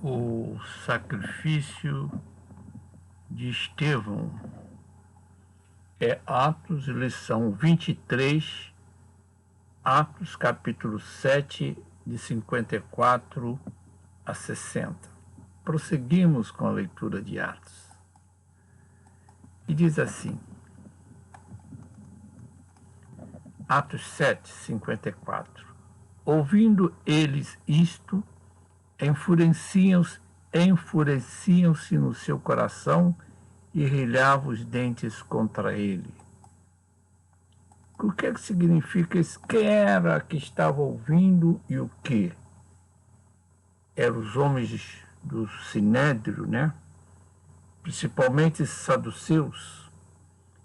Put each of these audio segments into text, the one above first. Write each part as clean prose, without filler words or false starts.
O sacrifício de Estevão. É Atos, lição 23, Atos capítulo 7, de 54 a 60. Prosseguimos com a leitura de Atos. E diz assim, Atos 7, 54. Ouvindo eles isto, enfureciam-se no seu coração e rilhavam os dentes contra ele. O que é que significa isso? Quem era que estava ouvindo e o que? Eram os homens do Sinédrio, né? Principalmente os saduceus.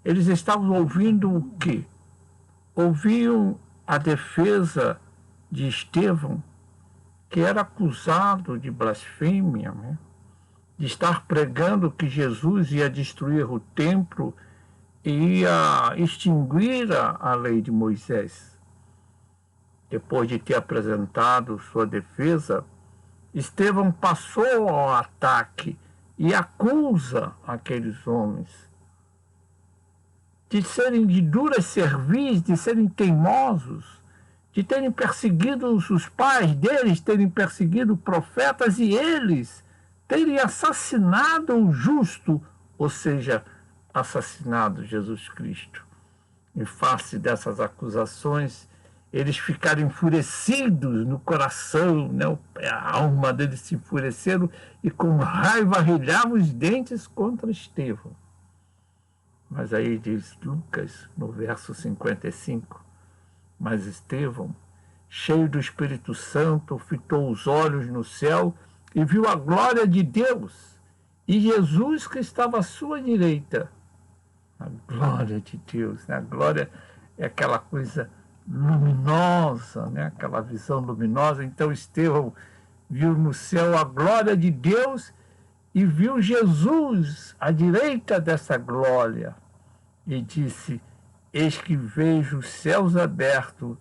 Eles estavam ouvindo o quê? Ouviam a defesa de Estevão, que era acusado de blasfêmia, né? De estar pregando que Jesus ia destruir o templo e ia extinguir a lei de Moisés. Depois de ter apresentado sua defesa, Estevão passou ao ataque e acusa aqueles homens de serem de duras cerviz, de serem teimosos, de terem perseguido os pais deles, terem perseguido profetas e eles terem assassinado o justo, ou seja, assassinado Jesus Cristo. Em face dessas acusações, eles ficaram enfurecidos no coração, né? A alma deles se enfureceram e com raiva rilhavam os dentes contra Estevão. Mas aí diz Lucas, no verso 55, mas Estevão, cheio do Espírito Santo, fitou os olhos no céu e viu a glória de Deus e Jesus que estava à sua direita. A glória de Deus, né? A glória é aquela coisa luminosa, né? Aquela visão luminosa. Então Estevão viu no céu a glória de Deus e viu Jesus à direita dessa glória e disse, eis que vejo os céus abertos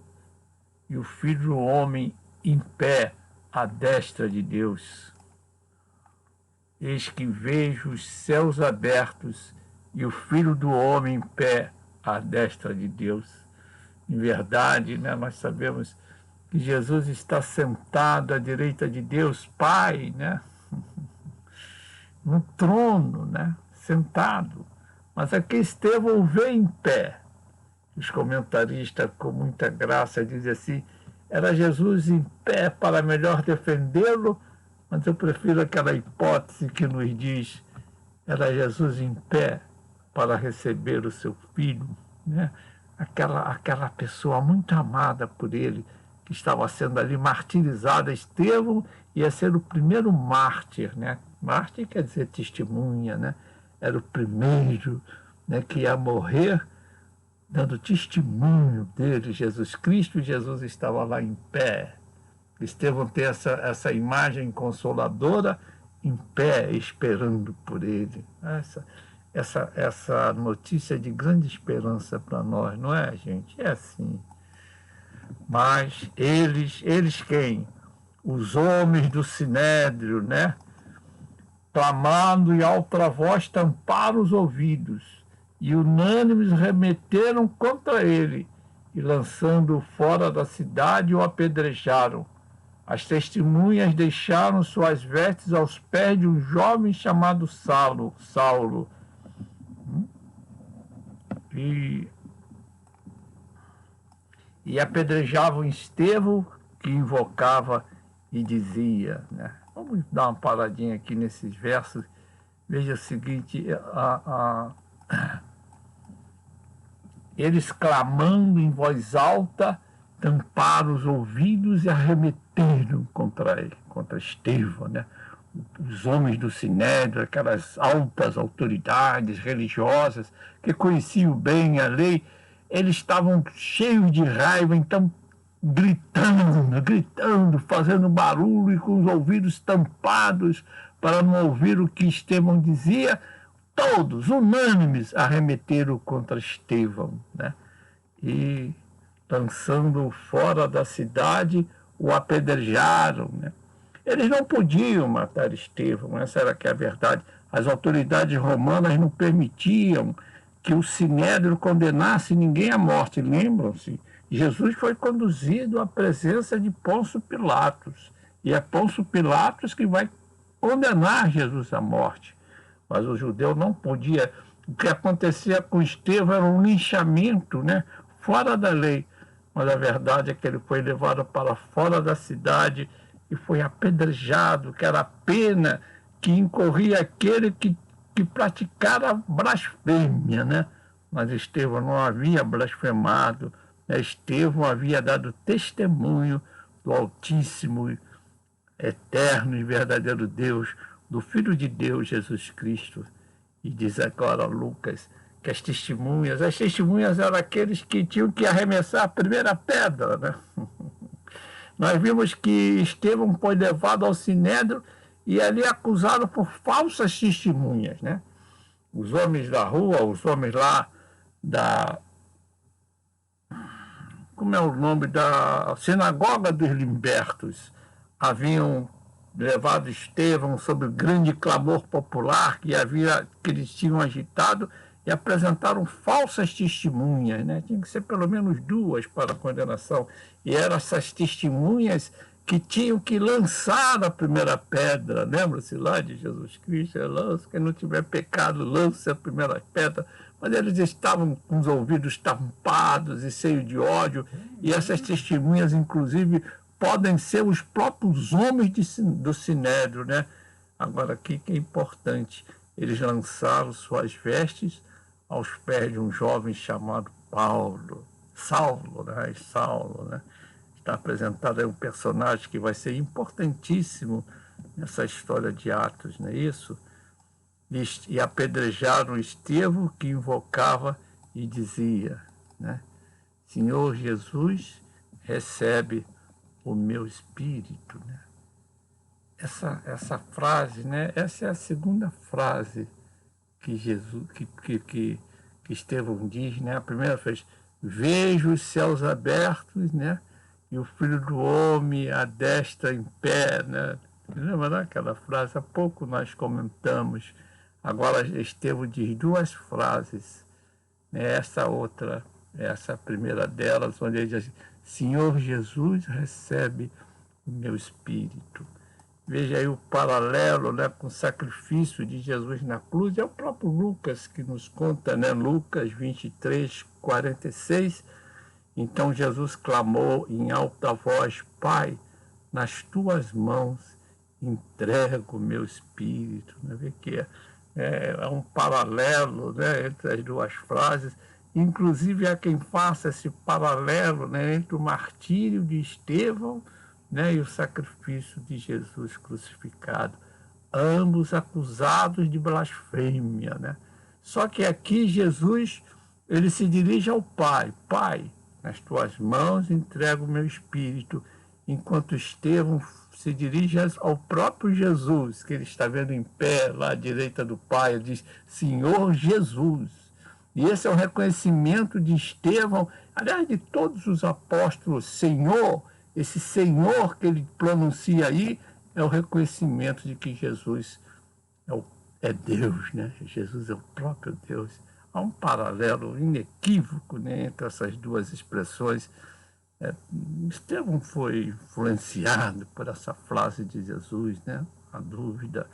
e o Filho do Homem em pé à destra de Deus. Eis que vejo os céus abertos e o Filho do Homem em pé à destra de Deus. Em verdade, né, nós sabemos que Jesus está sentado à direita de Deus, Pai, né, no trono, né, sentado. Mas aqui Estevão vê em pé. Os comentaristas, com muita graça, dizem assim, era Jesus em pé para melhor defendê-lo, mas eu prefiro aquela hipótese que nos diz, era Jesus em pé para receber o seu filho, né? Aquela pessoa muito amada por ele, que estava sendo ali martirizada. Estevão ia ser o primeiro mártir, né? Mártir quer dizer testemunha, né? Era o primeiro, né, que ia morrer dando testemunho dele, Jesus Cristo, e Jesus estava lá em pé. Estevão tem essa imagem consoladora, em pé, esperando por ele. Essa notícia de grande esperança para nós, não é, gente? É assim. Mas eles quem? Os homens do Sinédrio, né? Clamando em alta voz, tamparam os ouvidos, e unânimes remeteram contra ele, e lançando-o fora da cidade, o apedrejaram. As testemunhas deixaram suas vestes aos pés de um jovem chamado Saulo. E apedrejavam Estevão, que invocava e dizia, né? Vamos dar uma paradinha aqui nesses versos. Veja o seguinte, eles clamando em voz alta, tamparam os ouvidos e arremeteram contra ele, contra Estevão, né? Os homens do Sinédrio, aquelas altas autoridades religiosas que conheciam bem a lei, eles estavam cheios de raiva, então gritando, fazendo barulho e com os ouvidos tampados para não ouvir o que Estevão dizia. Todos, unânimes, arremeteram contra Estevão, né? E, lançando-o fora da cidade, o apedrejaram, né? Eles não podiam matar Estevão, essa era que é a verdade. As autoridades romanas não permitiam que o Sinédrio condenasse ninguém à morte, lembram-se? Jesus foi conduzido à presença de Pôncio Pilatos, e é Pôncio Pilatos que vai condenar Jesus à morte. Mas o judeu não podia. O que acontecia com Estevão era um linchamento, né? Fora da lei. Mas a verdade é que ele foi levado para fora da cidade e foi apedrejado, que era a pena que incorria aquele que praticara blasfêmia, né? Mas Estevão não havia blasfemado, né? Estevão havia dado testemunho do Altíssimo, eterno e verdadeiro Deus, do Filho de Deus, Jesus Cristo. E diz agora Lucas que as testemunhas eram aqueles que tinham que arremessar a primeira pedra, né? Nós vimos que Estevão foi levado ao Sinédrio e ali acusado por falsas testemunhas, né? Os homens da rua, os homens lá da... Como é o nome? Da Sinagoga dos Libertos, haviam levado Estevão sob o grande clamor popular que eles tinham agitado e apresentaram falsas testemunhas, né? Tinha que ser pelo menos duas para a condenação. E eram essas testemunhas que tinham que lançar a primeira pedra. Lembra-se lá de Jesus Cristo? Lança, quem não tiver pecado, lance a primeira pedra. Mas eles estavam com os ouvidos tampados e cheios de ódio. E essas testemunhas, inclusive, podem ser os próprios homens do Sinédrio, né? Agora, aqui que é importante, eles lançaram suas vestes aos pés de um jovem chamado Saulo, né? Está apresentado aí um personagem que vai ser importantíssimo nessa história de Atos, não é isso? E apedrejaram Estevão, que invocava e dizia, né? Senhor Jesus, recebe o meu espírito, né? Essa frase, né? Essa é a segunda frase que Jesus, que Estevão diz, né? A primeira vez, vejo os céus abertos, né? E o Filho do Homem à destra em pé, né? Lembra daquela frase? Há pouco nós comentamos. Agora Estevão diz duas frases, né? Essa primeira delas, onde ele diz assim, Senhor Jesus, recebe o meu espírito. Veja aí o paralelo, né, com o sacrifício de Jesus na cruz. É o próprio Lucas que nos conta, né? Lucas 23, 46. Então Jesus clamou em alta voz, Pai, nas tuas mãos entrego o meu espírito. Né? Vê que é um paralelo, né, entre as duas frases. Inclusive há quem faça esse paralelo, né, entre o martírio de Estevão, né, e o sacrifício de Jesus crucificado, ambos acusados de blasfêmia, né? Só que aqui Jesus, ele se dirige ao Pai. Pai, nas tuas mãos entrego o meu espírito, enquanto Estevão se dirige ao próprio Jesus, que ele está vendo em pé lá à direita do Pai, ele diz, Senhor Jesus. E esse é o reconhecimento de Estevão, aliás, de todos os apóstolos, Senhor. Esse Senhor que ele pronuncia aí é o reconhecimento de que Jesus é Deus, né? Jesus é o próprio Deus. Há um paralelo inequívoco, né, entre essas duas expressões. Estevão foi influenciado por essa frase de Jesus, né? A dúvida.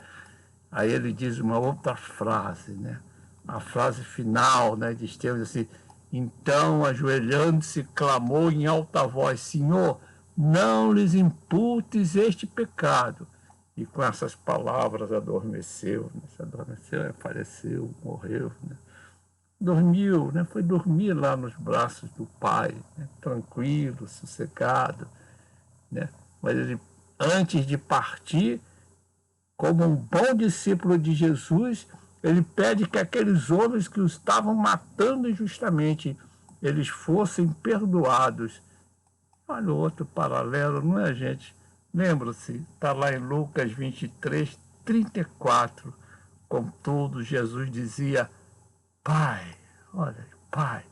Aí ele diz uma outra frase, né? A frase final, né, de Estevão, assim, então, ajoelhando-se, clamou em alta voz, Senhor, não lhes imputes este pecado. E com essas palavras adormeceu, né? Se adormeceu, faleceu, morreu, né? Dormiu, né? Foi dormir lá nos braços do Pai, né? Tranquilo, sossegado, né? Mas ele, antes de partir, como um bom discípulo de Jesus, ele pede que aqueles homens que o estavam matando injustamente, eles fossem perdoados. Olha o outro paralelo, não é, gente? Lembra-se, está lá em Lucas 23, 34. Contudo, Jesus dizia, Pai, olha, Pai.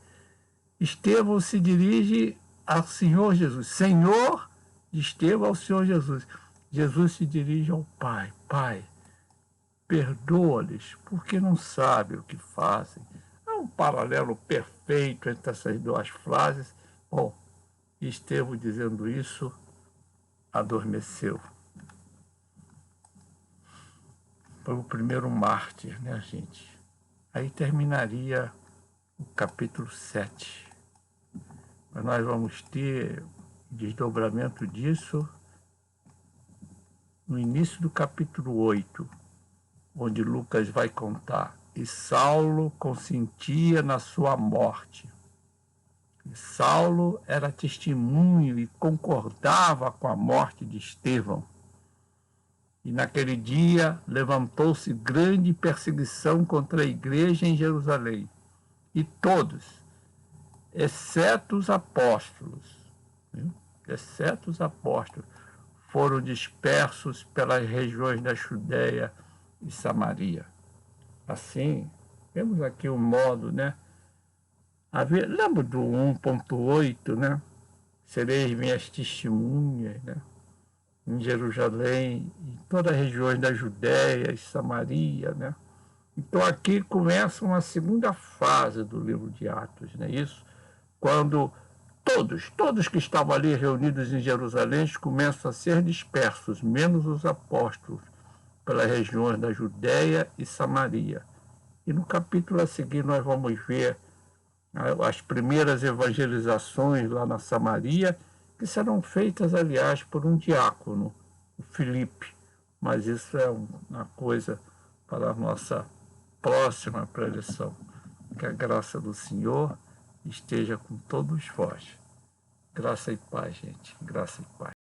Estevão se dirige ao Senhor Jesus. Senhor de Estevão ao Senhor Jesus. Jesus se dirige ao Pai: Pai, perdoa-lhes, porque não sabem o que fazem. Há um paralelo perfeito entre essas duas frases. Bom, Estevão, dizendo isso, adormeceu. Foi o primeiro mártir, né, gente? Aí terminaria o capítulo 7. Mas nós vamos ter desdobramento disso no início do capítulo 8, onde Lucas vai contar: e Saulo consentia na sua morte. E Saulo era testemunho e concordava com a morte de Estevão. E naquele dia levantou-se grande perseguição contra a igreja em Jerusalém. E todos, exceto os apóstolos, foram dispersos pelas regiões da Judéia e Samaria. Assim, temos aqui um modo, né? Lembra do 1.8, né? Sereis minhas testemunhas, né? Em Jerusalém, em todas as regiões da Judéia e Samaria, né? Então aqui começa uma segunda fase do livro de Atos, não é isso? Quando todos que estavam ali reunidos em Jerusalém começam a ser dispersos, menos os apóstolos, pelas regiões da Judéia e Samaria. E no capítulo a seguir nós vamos ver as primeiras evangelizações lá na Samaria, que serão feitas, aliás, por um diácono, o Filipe. Mas isso é uma coisa para a nossa próxima preleção. Que a graça do Senhor esteja com todos vós. Graça e paz, gente. Graça e paz.